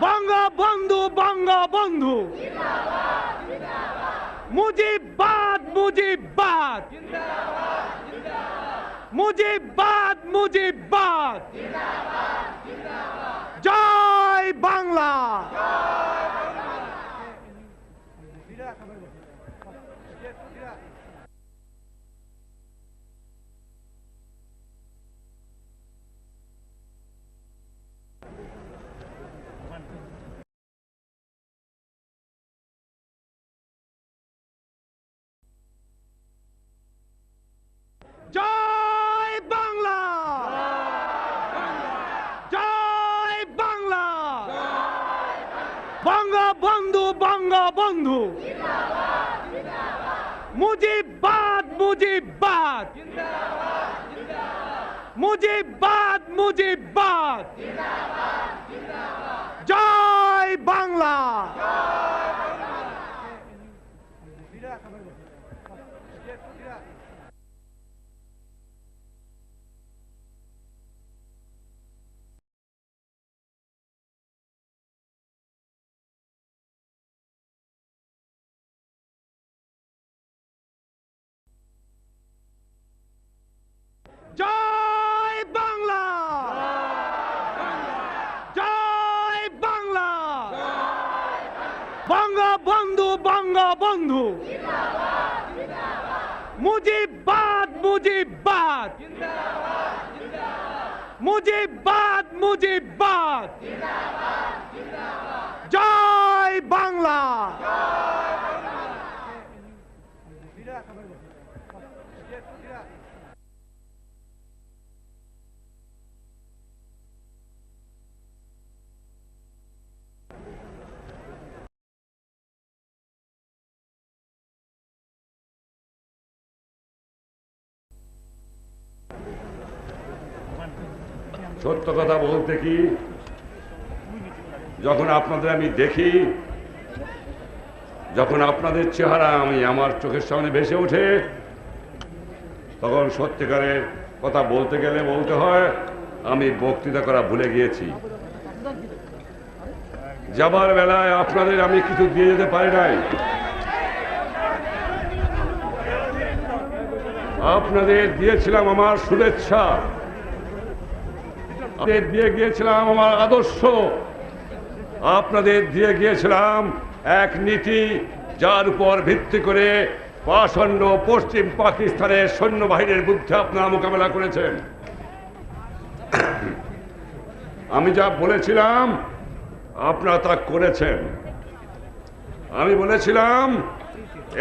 বঙ্গবন্ধু বঙ্গবন্ধু মুজিববাদ মুজিববাদ মুজিববাদ মুজিববাদ জয় বাংলা। জয় বাংলা জয় বাংলা বঙ্গবন্ধু বঙ্গবন্ধু মুজিববাদ মুজিববাদ মুজিববাদ মুজিববাদ জয় বাংলা। জয় বাংলা জয় বাংলা বঙ্গবন্ধু বঙ্গবন্ধু মুজিববাদ মুজিববাদ মুজিববাদ মুজিববাদ জয় বাংলা। সত্য কথা বলতে কি, যখন আপনাদের আমি দেখি, যখন আপনাদের চেহারা আমার চোখের সামনে ভেসে ওঠে, তখন সত্যিকারের কথা বলতে গেলে বলতে হয় আমি বক্তৃতা করা ভুলে গিয়েছি। যাবার বেলায় আপনাদের আমি কিছু দিয়ে যেতে পারি নাই। আপনাদের দিয়েছিলাম আমার শুভেচ্ছা, দিয়ে গিয়েছিলাম আমার আদর্শ, আপনাদের দিয়ে গিয়েছিলাম এক নীতি যার উপর ভিত্তি করে পাষণ্ড পশ্চিম পাকিস্তানের সৈন্যবাহিনীর বিরুদ্ধে আপনারা মোকাবেলা করেছেন। আমি যা বলেছিলাম আপনারা তা করেছেন। আমি বলেছিলাম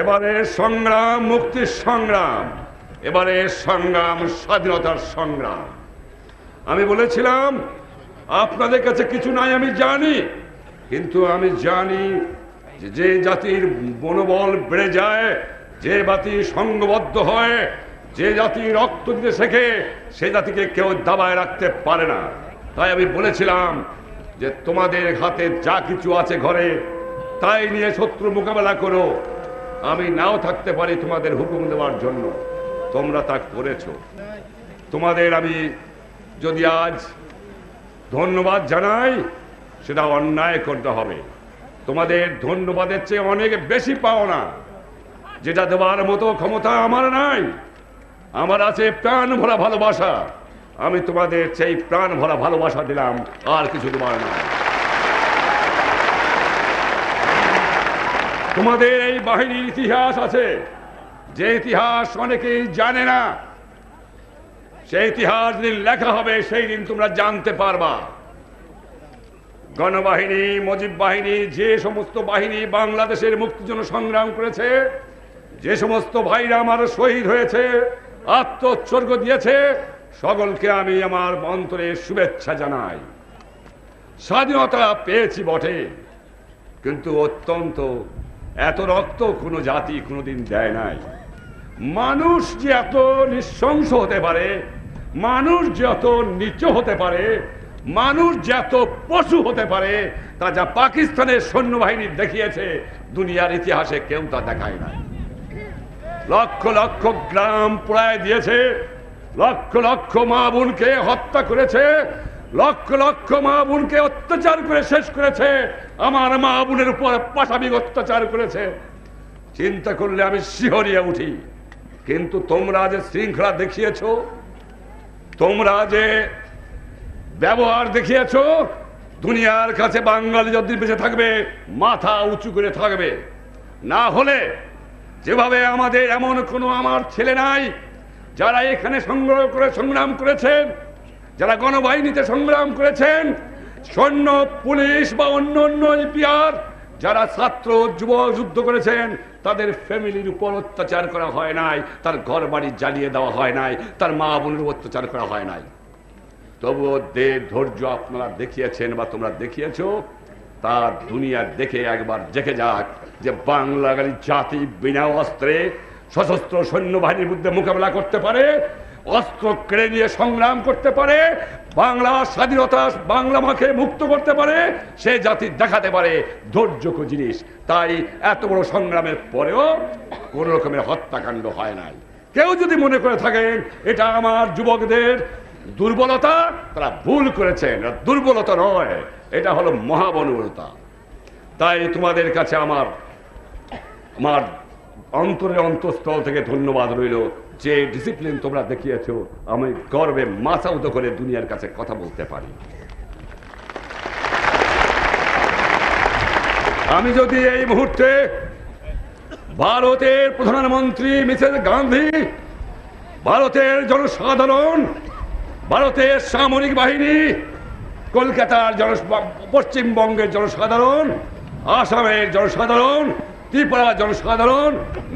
এবারের সংগ্রাম মুক্তির সংগ্রাম, এবারের সংগ্রাম স্বাধীনতার সংগ্রাম। আমি বলেছিলাম আপনাদের কাছে কিছু নাই আমি জানি, কিন্তু আমি জানি যে জাতির মনোবল বেড়ে যায়, যে জাতি সংঘবদ্ধ হয়, যে জাতি রক্ত দিতে শেখে, সে জাতিকে কেউ দাবায় রাখতে পারে না। তাই আমি বলেছিলাম যে তোমাদের হাতে যা কিছু আছে ঘরে তাই নিয়ে শত্রু মোকাবেলা করো। আমি নাও থাকতে পারি তোমাদের হুকুম দেওয়ার জন্য, তোমরা তা করেছো। তোমাদের আমি যদি আজ ধন্যবাদ জানাই সেটা অন্যায় করতে হবে। তোমাদের ধন্যবাদের চেয়ে অনেক বেশি পাওনা, যেটা দেওয়ার মতো ক্ষমতা আমার নাই। আমার আছে প্রাণ ভরা ভালোবাসা। আমি তোমাদের সেই প্রাণ ভরা ভালোবাসা দিলাম, আর কিছু দেওয়ার নাই। তোমাদের এই বাহিনীর ইতিহাস আছে, যে ইতিহাস অনেকেই জানে না। সেই ইতিহাস দিন লেখা হবে, সেই দিন তোমরা জানতে পারবা। গণবাহিনী, মুজিব বাহিনী, যে সমস্ত বাহিনী বাংলাদেশের মুক্তির জন্য সংগ্রাম করেছে, যে সমস্ত ভাইরা আমার শহীদ হয়েছে, আত্মোৎসর্গ দিয়েছে, সকলকে আমি আমার অন্তরে শুভেচ্ছা জানাই। স্বাধীনতা পেয়েছি বটে, কিন্তু অত্যন্ত এত রক্ত কোনো জাতি কোনোদিন দেয় নাই। মানুষ যে এত নৃশংস হতে পারে, মানুষ যে এত নিচ হতে পারে, মানুষ যে এত পশু হতে পারে, তা যা পাকিস্তানের সৈন্যবাহিনী দেখিয়েছে দুনিয়ার ইতিহাসে কেউ তা দেখায় নাই। লক্ষ লক্ষ গ্রাম পোড়ায় দিয়েছে, লক্ষ লক্ষ মা বোনকে হত্যা করেছে, লক্ষ লক্ষ মা বোনকে অত্যাচার করে শেষ করেছে, আমার মা বোনের উপর পাশাবিক অত্যাচার করেছে। চিন্তা করলে আমি শিহরিয়া উঠি। কিন্তু তোমরা যে শৃঙ্খলা দেখিয়েছ, তোমরা যে ব্যবহার দেখিয়েছ, দুনিয়ার কাছে বাঙালি যদি বেঁচে থাকবে মাথা উঁচু করে থাকবে। না হলে যেভাবে আমাদের এমন কোনো আমার ছেলে নাই যারা এখানে সংগ্রাম করেছেন, যারা গণবাহিনীতে সংগ্রাম করেছেন, সৈন্য পুলিশ বা অন্য অন্য ইপিআর যারা ছাত্র যুব যুদ্ধ করেছেন, তাদের ফ্যামিলির উপর অত্যাচার করা হয় নাই, তার ঘর বাড়ি জ্বালিয়ে দেওয়া হয় নাই, তার মা বোনের অত্যাচার করা হয় নাই। তবুও ধৈর্য আপনারা দেখিয়েছেন বা তোমরা দেখিয়েছ, তা দুনিয়া দেখে একবার দেখে যাক যে বাংলার জাতি বিনা অস্ত্রে সশস্ত্র সৈন্যবাহিনীর বিরুদ্ধে মোকাবেলা করতে পারে, অস্ত্র কেড়ে নিয়ে সংগ্রাম করতে পারে, বাংলা স্বাধীনতা বাংলা মাকে মুক্ত করতে পারে, সে জাতি দেখাতে পারে ধৈর্যকর জিনিস। তাই এত বড় সংগ্রামের পরেও কোন রকমের হত্যাকাণ্ড হয় নাই। কেউ যদি মনে করে থাকেন এটা আমার যুবকদের দুর্বলতা, তারা ভুল করেছেন। দুর্বলতা নয়, এটা হলো মহাবনবতা। তাই তোমাদের কাছে আমার অন্তরের অন্তঃস্থল থেকে ধন্যবাদ রইল, যে ডিসিপ্লিন তোমরা দেখিয়েছো। আমি গর্বে মাথা উঁচু করে দুনিয়ার কাছে কথা বলতে পারি। আমি যদি এই মুহূর্তে ভারতের প্রধানমন্ত্রী মিসেস গান্ধী, ভারতের জনসাধারণ, ভারতের সামরিক বাহিনী, কলকাতার পশ্চিমবঙ্গের জনসাধারণ, আসামের জনসাধারণ, ত্রিপুরার জনসাধারণ,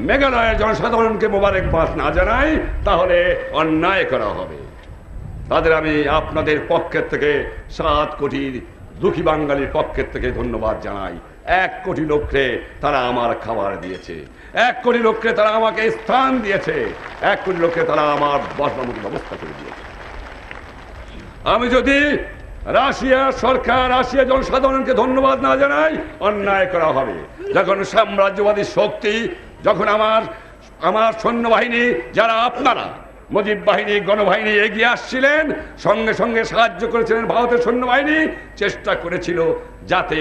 মেঘালয়ের জনসাধারণকে মোবারকবাদ না জানাই তাহলে অন্যায় করা হবে। তাদের আমি আপনাদের পক্ষের থেকে 7 কোটি দুঃখী বাঙালির পক্ষের থেকে ধন্যবাদ জানাই। 1 কোটি লোককে তারা আমার খাবার দিয়েছে, 1 কোটি লোককে তারা আমাকে স্থান দিয়েছে, 1 কোটি লোককে তারা আমার বসবার মতো ব্যবস্থা করে দিয়েছে। আমি যদি রাশিয়া সরকার, রাশিয়া জনসাধারণকে ধন্যবাদ না জানাই অন্যায় করা হবে। যখন সাম্রাজ্যবাদী শক্তি, যখন আমার সৈন্যবাহিনী, যারা আপনারা মুজিব বাহিনী, গণবাহিনী এগিয়ে আসছিলেন, সঙ্গে সঙ্গে সাহায্য করেছিলেন ভারতের সৈন্যবাহিনী, চেষ্টা করেছিল যাতে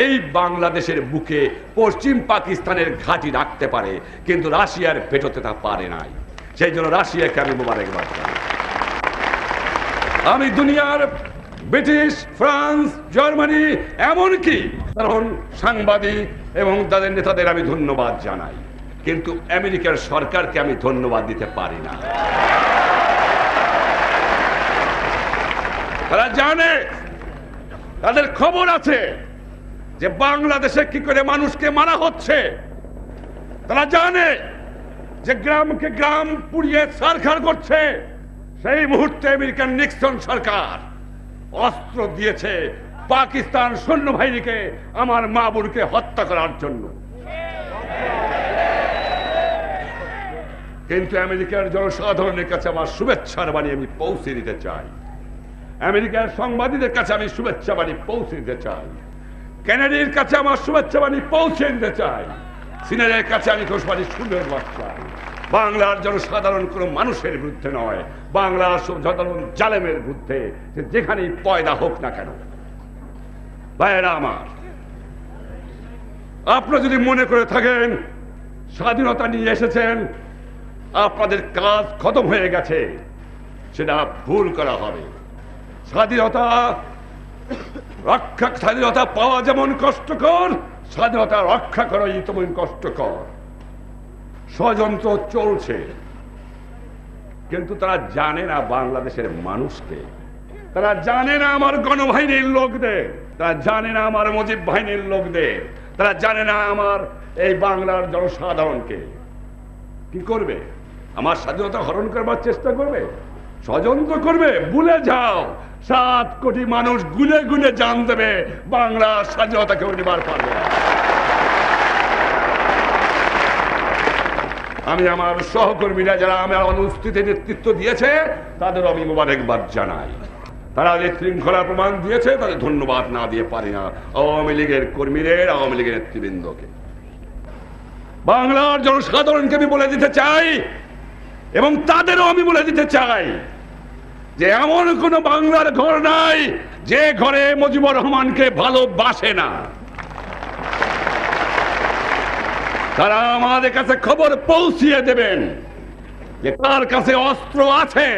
এই বাংলাদেশের বুকে পশ্চিম পাকিস্তানের ঘাঁটি রাখতে পারে, কিন্তু রাশিয়ার পেটোতে তা পারে নাই। সেই জন্য রাশিয়াকে আমি মোবারকবাদ জানাই। আমি দুনিয়ার ব্রিটিশ, ফ্রান্স, জার্মানি, এমনকি কারণ সাংবাদিক এবং তাদের নেতাদের আমি ধন্যবাদ জানাই, কিন্তু আমেরিকার সরকারকে আমি ধন্যবাদ দিতে পারি না। তারা জানে, তাদের খবর আছে যে বাংলাদেশে কি করে মানুষকে মারা হচ্ছে। তারা জানে যে গ্রামকে গ্রাম পুড়িয়ে ছারখার করছে। সেই মুহূর্তে আমেরিকান নিক্সন সরকার অস্ত্র দিয়েছে পাকিস্তান সৈন্যবাহিনীকে আমার মা বোনকে হত্যা করার জন্য। কিন্তু আমেরিকার জনসাধারণের কাছে আমার শুভেচ্ছার বাণী আমি পৌঁছে দিতে চাই। আমেরিকার সাংবাদিকদের কাছে আমি শুভেচ্ছা বাণী পৌঁছে দিতে চাই। কেনেডির কাছে আমার শুভেচ্ছা বাণী পৌঁছে দিতে চাই। সিনেটের কাছে আমি ঘোষবাণী শুনতে চাই। বাংলার জনসাধারণ কোনো মানুষের বিরুদ্ধে নয়, বাংলার সাধারণ জালেমের বিরুদ্ধে, যেখানেই পয়দা হোক না কেন। ভাইয়েরা আমার, আপনারা যদি মনে করে থাকেন স্বাধীনতা নিয়ে এসেছেন, আপনাদের কাজ খতম হয়ে গেছে, সেটা ভুল করা হবে। স্বাধীনতা পাওয়া যেমন কষ্টকর, স্বাধীনতা রক্ষা করাই তেমন কষ্টকর। ষড়যন্ত্র চলছে, কিন্তু তারা জানে না বাংলাদেশের মানুষকে, তারা জানে না আমার গণবাহিনীর লোকদের, তারা জানে না আমার মুজিব বাহিনীর লোকদের, তারা জানে না আমার এই বাংলার জনসাধারণকে। কি করবে? আমার স্বাধীনতা হরণ করবার চেষ্টা করবে, ষড়যন্ত্র করবে। ভুলে যাও, 7 কোটি মানুষ গুনে গুনে জান দেবে বাংলার স্বাধীনতা কেউ নিবার পারবে না। আমি আমার সহকর্মীরা যারা আমার অনুষ্ঠিত নেতৃত্ব দিয়েছে তাদের আমি মোবারকবাদ জানাই। তারা যে শৃঙ্খলা প্রমাণ দিয়েছে তাদের ধন্যবাদ না দিয়ে পারি না আওয়ামী লীগের কর্মীদের, আওয়ামী লীগের নেতৃবৃন্দকে। বাংলার জনসাধারণকে আমি বলে দিতে চাই এবং তাদেরও আমি বলে দিতে চাই যে এমন কোন বাংলার ঘর নাই যে ঘরে মুজিবুর রহমানকে ভালোবাসে না। তারা আমাদের কাছে খবর পৌঁছিয়ে দেবেন যে তার কাছে অস্ত্র আছে,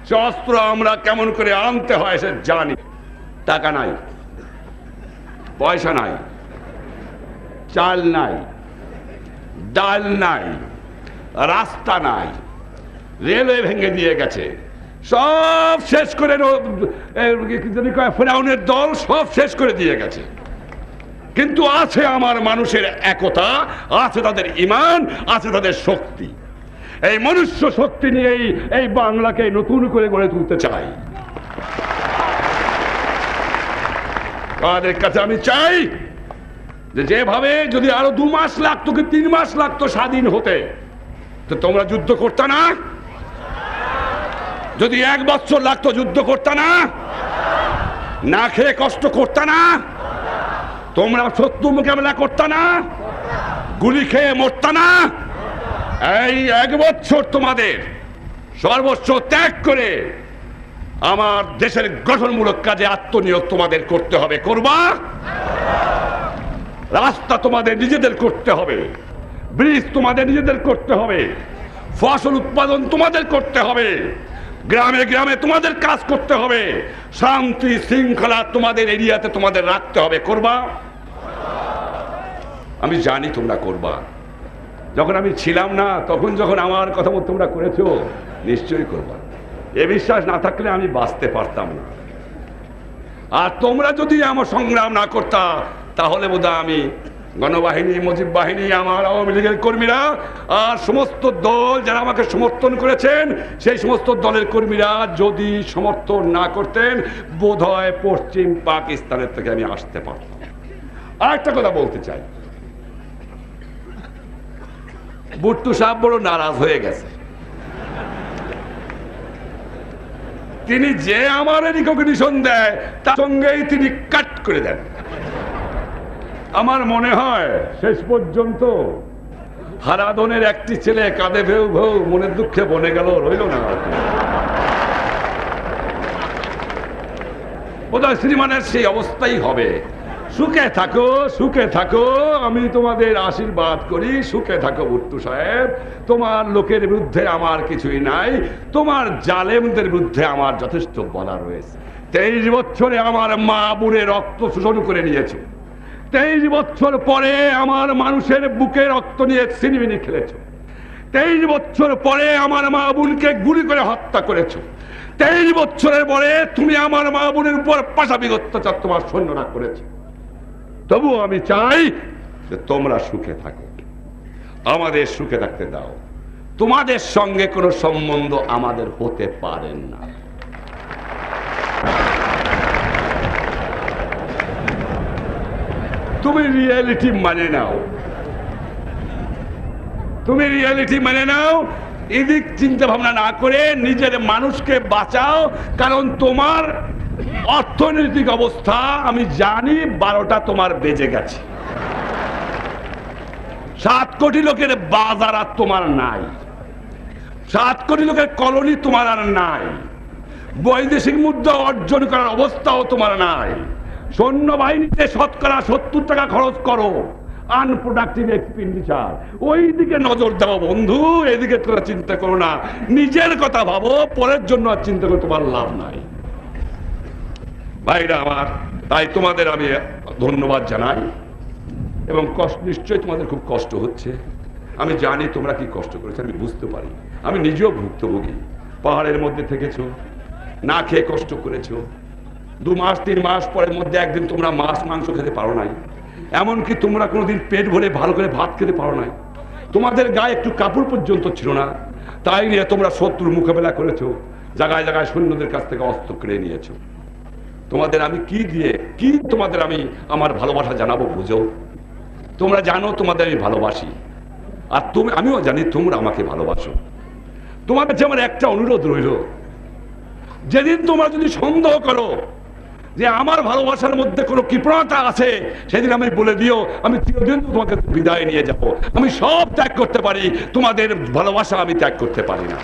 সে অস্ত্র আমরা কেমন করে আনতে হয় সে জানি। টাকা নাই, পয়সা নাই, চাল নাই, ডাল নাই, রাস্তা নাই, রেলওয়ে ভেঙে দিয়ে গেছে, সব শেষ করে ফেরাউনের দল সব শেষ করে দিয়ে গেছে। কিন্তু আছে আমার মানুষের একতা, আছে তাদের ঈমান, আছে তাদের শক্তি। এই মনুষ্য শক্তি নিয়েই এই বাংলাকে নতুন করে গড়ে তুলতে চাই। তাদের কাছে আমি চাই যে যেভাবে যদি আরো 2 মাস লাগতো কি 3 মাস লাগতো স্বাধীন হতে, তো তোমরা যুদ্ধ করতে না? যদি 1 বছর লাগতো যুদ্ধ করতে না? না খেয়ে কষ্ট করতে না? তোমরা শত্রু মোকাবেলা করতে না? গুলি খেয়ে মরতে না? এই 1 বছর তোমাদের সর্বস্ব ত্যাগ করে আমার দেশের গঠনমূলক কাজে আত্মনিয়োগ তোমাদের করতে হবে। করবা? রাস্তা তোমাদের নিজেদের করতে হবে, ব্রিজ তোমাদের নিজেদের করতে হবে, ফসল উৎপাদন তোমাদের করতে হবে, গ্রামে গ্রামে তোমাদের কাজ করতে হবে, শান্তি শৃঙ্খলা তোমাদের এরিয়াতে তোমাদের রাখতে হবে। করবা? আমি জানি তোমরা করবা। যখন আমি ছিলাম না তখন যখন আমার কথা মতো তোমরা করেছো, নিশ্চয়ই করবা। এ বিশ্বাস না থাকলে আমি বাঁচতে পারতাম না। আর তোমরা যদি আমার সংগ্রাম না করতা তাহলে বোধহয় আমি গণবাহিনী, মুজিব বাহিনী, আমার আওয়ামী লীগের কর্মীরা আর সমস্ত দল যারা আমাকে সমর্থন করেছেন সেই সমস্ত দলের কর্মীরা যদি সমর্থন না করতেন বোধহয় পশ্চিম পাকিস্তানের থেকে আমি আসতে পারতাম। আর একটা কথা বলতে চাই, বুট্টু সাহেব বড় নারাজ হয়ে গেছে। তিনি যে আমার রিকগনিশন দেয় তার সঙ্গেই তিনি কাট করে দেন। আমার মনে হয় শেষ পর্যন্ত হারাধনের একটি ছেলে কাঁদে ভেউ ভেউ মনের দুঃখে বনে গেল, রইল না। বোধহয় শ্রীমানের সেই অবস্থাই হবে। সুখে থাকো, সুখে থাকো, আমি তোমাদের আশীর্বাদ করি। সুখে থাকো বুট্টু সাহেব, তোমার লোকের বিরুদ্ধে আমার কিছুই নাই, তোমার জালেমদের বিরুদ্ধে আমার যথেষ্ট বলা রয়েছে। 23 বছরে আমার মা বোনের রক্ত শোষণ করে নিয়েছে, 23 বছর পরে আমার মানুষের বুকে রক্ত নিয়ে ছিনিমিনি খেলেছো, 23 বছর পরে আমার মা বোনকে গুলি করে হত্যা করেছো, 23 বছরের পরে তুমি আমার মা বোনের উপর পাশাপাশি অত্যাচার তোমার সৈন্যরা করেছে। তবুও আমি চাই যে তোমরা সুখে থাকো, আমাদের সুখে থাকতে দাও। তোমাদের সঙ্গে কোনো সম্বন্ধ আমাদের হতে পারে না। তুমি রিয়েলিটি মানে নাও, তুমি রিয়েলিটি মানে নাও, এদিক চিন্তা ভাবনা না করে নিজের মানুষকে বাঁচাও। কারণ তোমার অর্থনৈতিক অবস্থা আমি জানি 12টা তোমার বেজে গেছে। 7 কোটি লোকের বাজার আর তোমার নাই, 7 কোটি লোকের কলোনি তোমার আর নাই, বৈদেশিক মুদ্রা অর্জন করার অবস্থাও তোমার নাই। সৈন্যবাহিনীতে শতকরা 70 টাকা খরচ করো, আনপ্রোডাক্টিভ এক্সপেন্ডিচার। ওই দিকে নজর দাও বন্ধু, এদিকে তোমরা চিন্তা করো না, নিজের কথা ভাবো, পরের জন্য আর চিন্তা করে তোমার লাভ নাই। ভাইরা আমার, তাই তোমাদের আমি ধন্যবাদ জানাই। এবং নিশ্চয়ই তোমাদের খুব কষ্ট হচ্ছে, আমি জানি তোমরা কি কষ্ট করেছো, আমি বুঝতে পারি। আমি নিজেও ভুক্তভোগী। পাহাড়ের মধ্যে থেকেছো, না খেয়ে কষ্ট করেছো, 2 মাস 3 মাস পরের মধ্যে একদিন তোমরা মাছ মাংস খেতে পারো নাই, এমনকি তোমরা কোনোদিন পেট ভরে ভালো করে ভাত খেতে পারো নাই, তোমাদের গায়ে একটু কাপড় পর্যন্ত ছিল না। তাই নিয়ে তোমরা শত্রুর মোকাবেলা করেছো, জায়গায় জায়গায় সৈন্যদের কাছ থেকে অস্ত্র কেড়ে নিয়েছো। তোমাদের আমি কি দিয়ে কি তোমাদের আমি আমার ভালোবাসা জানাবো বুঝো? তোমরা জানো তোমাদের আমি ভালোবাসি, আর আমিও জানি তোমরা আমাকে ভালোবাসো। তোমার কাছে আমার একটা অনুরোধ রইল, যেদিন তোমরা যদি সন্দেহ করো যে আমার ভালোবাসার মধ্যে কোনো কৃপণতা আছে, সেদিন আমি বলে দিও আমি চিরদিন তোমাকে বিদায় নিয়ে যাব। আমি সব ত্যাগ করতে পারি, তোমাদের ভালোবাসা আমি ত্যাগ করতে পারি না।